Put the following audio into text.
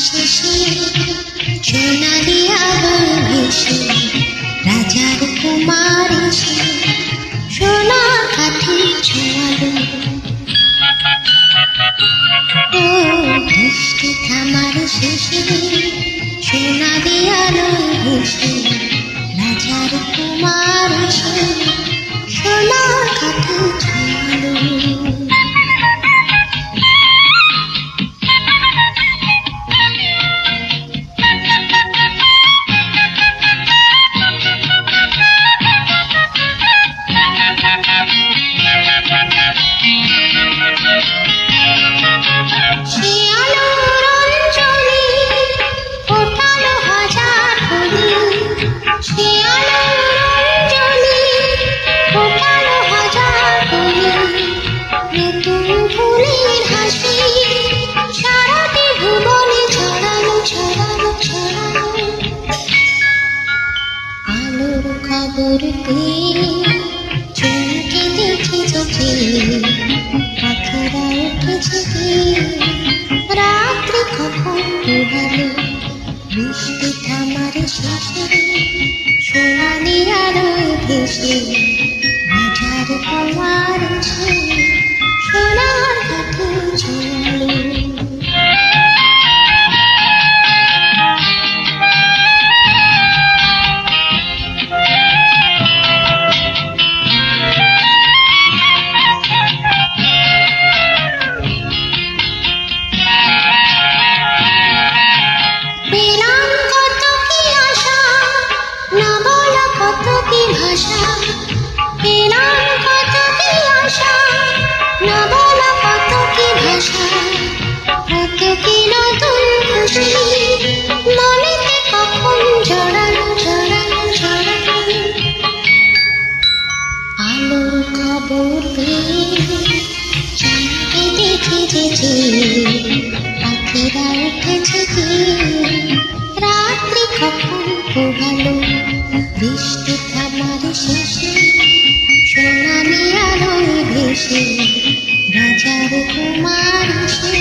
শেষে সোনালি আলোয় ভেসে রাজার কুমার এসে সোনা কাঠি ছোঁয়ালো। ও বৃষ্টি থামার শেষে সোনালি আলোয় ভেসে রাজার কুমার এসে সোনা কাঠি ছোঁয়ালো। খবর পেয়ে চমকে দেখি চোখে পাখিরা উঠেছে, রাত্রি কখন পোহালো বৃষ্টি থামার শেষে সোনালি আলোয় ভেসে রাজার কুমার এসে সোনার কাঠি ছোঁয়ালো। আলোর খবর পেয়ে চাঁদে দেখি যে পাখিরা উঠেছে, রাত্রি কখন পোহালো বৃষ্টি থামার শেষে সোনালি আলোয় ভেসে রাজার কুমার এসে